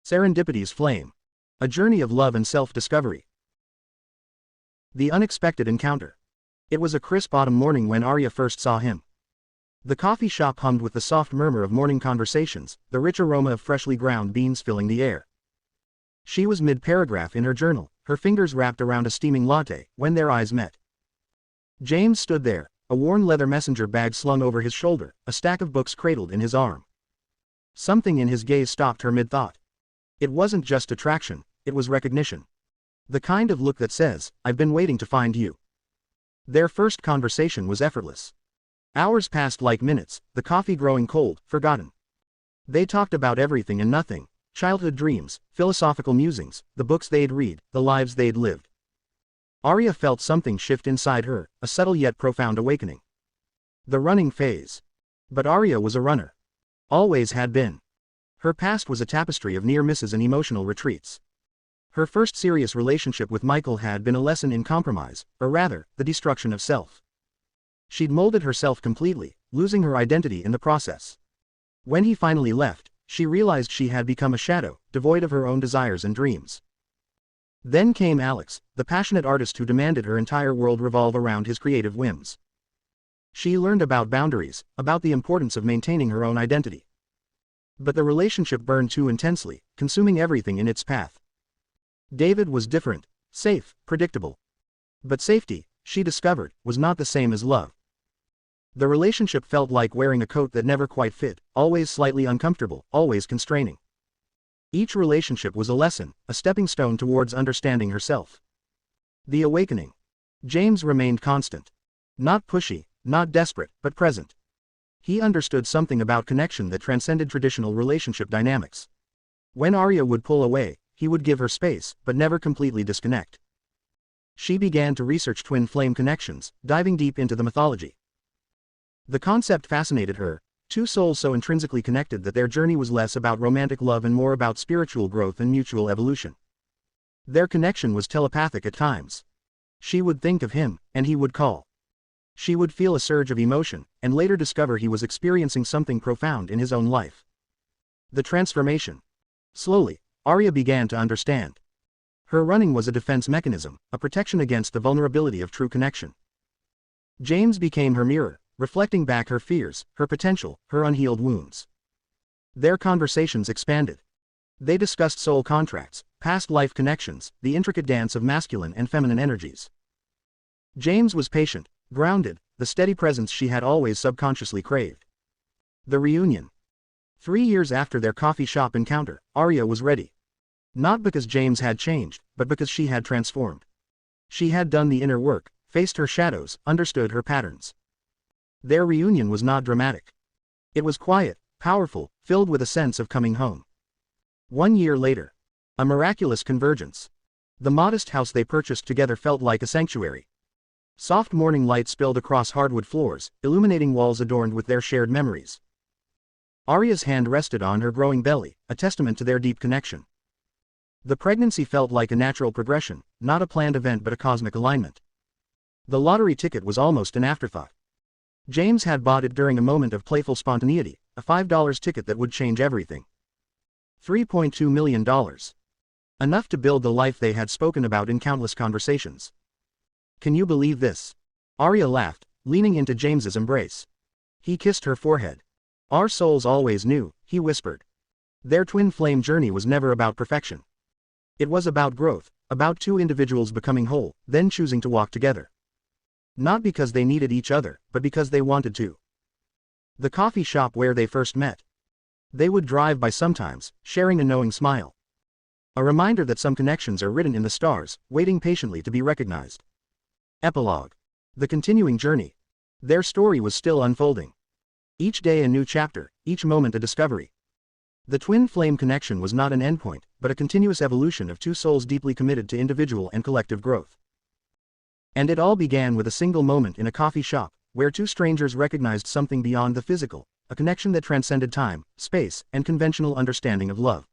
Serendipity's flame. A journey of love and self-discovery. The unexpected encounter. It was a crisp autumn morning when Arya first saw him. The coffee shop hummed with the soft murmur of morning conversations, the rich aroma of freshly ground beans filling the air. She was mid-paragraph in her journal, her fingers wrapped around a steaming latte, when their eyes met. James stood there, a worn leather messenger bag slung over his shoulder, a stack of books cradled in his arm. Something in his gaze stopped her mid-thought. It wasn't just attraction, it was recognition. The kind of look that says, "I've been waiting to find you." Their first conversation was effortless. Hours passed like minutes, the coffee growing cold, forgotten. They talked about everything and nothing, childhood dreams, philosophical musings, the books they'd read, the lives they'd lived. Arya felt something shift inside her, a subtle yet profound awakening. The running phase. But Arya was a runner. Always had been. Her past was a tapestry of near misses and emotional retreats. Her first serious relationship with Michael had been a lesson in compromise, or rather, the destruction of self. She'd molded herself completely, losing her identity in the process. When he finally left, she realized she had become a shadow, devoid of her own desires and dreams. Then came Alex, the passionate artist who demanded her entire world revolve around his creative whims. She learned about boundaries, about the importance of maintaining her own identity. But the relationship burned too intensely, consuming everything in its path. David was different, safe, predictable. But safety, she discovered, was not the same as love. The relationship felt like wearing a coat that never quite fit, always slightly uncomfortable, always constraining. Each relationship was a lesson, a stepping stone towards understanding herself. The awakening. James remained constant. Not pushy, not desperate, but present. He understood something about connection that transcended traditional relationship dynamics. When Arya would pull away, he would give her space, but never completely disconnect. She began to research twin flame connections, diving deep into the mythology. The concept fascinated her, two souls so intrinsically connected that their journey was less about romantic love and more about spiritual growth and mutual evolution. Their connection was telepathic at times. She would think of him, and he would call. She would feel a surge of emotion, and later discover he was experiencing something profound in his own life. The transformation. Slowly, Arya began to understand. Her running was a defense mechanism, a protection against the vulnerability of true connection. James became her mirror, reflecting back her fears, her potential, her unhealed wounds. Their conversations expanded. They discussed soul contracts, past life connections, the intricate dance of masculine and feminine energies. James was patient, grounded, the steady presence she had always subconsciously craved. The reunion. 3 years after their coffee shop encounter, Arya was ready. Not because James had changed, but because she had transformed. She had done the inner work, faced her shadows, understood her patterns. Their reunion was not dramatic. It was quiet, powerful, filled with a sense of coming home. 1 year later. A miraculous convergence. The modest house they purchased together felt like a sanctuary. Soft morning light spilled across hardwood floors, illuminating walls adorned with their shared memories. Arya's hand rested on her growing belly, a testament to their deep connection. The pregnancy felt like a natural progression, not a planned event but a cosmic alignment. The lottery ticket was almost an afterthought. James had bought it during a moment of playful spontaneity, a $5 ticket that would change everything. $3.2 million. Enough to build the life they had spoken about in countless conversations. "Can you believe this?" Arya laughed, leaning into James's embrace. He kissed her forehead. "Our souls always knew," he whispered. Their twin flame journey was never about perfection. It was about growth, about two individuals becoming whole, then choosing to walk together. Not because they needed each other, but because they wanted to. The coffee shop where they first met. They would drive by sometimes, sharing a knowing smile. A reminder that some connections are written in the stars, waiting patiently to be recognized. Epilogue. The continuing journey. Their story was still unfolding. Each day a new chapter, each moment a discovery. The twin flame connection was not an endpoint, but a continuous evolution of two souls deeply committed to individual and collective growth. And it all began with a single moment in a coffee shop, where two strangers recognized something beyond the physical, a connection that transcended time, space, and conventional understanding of love.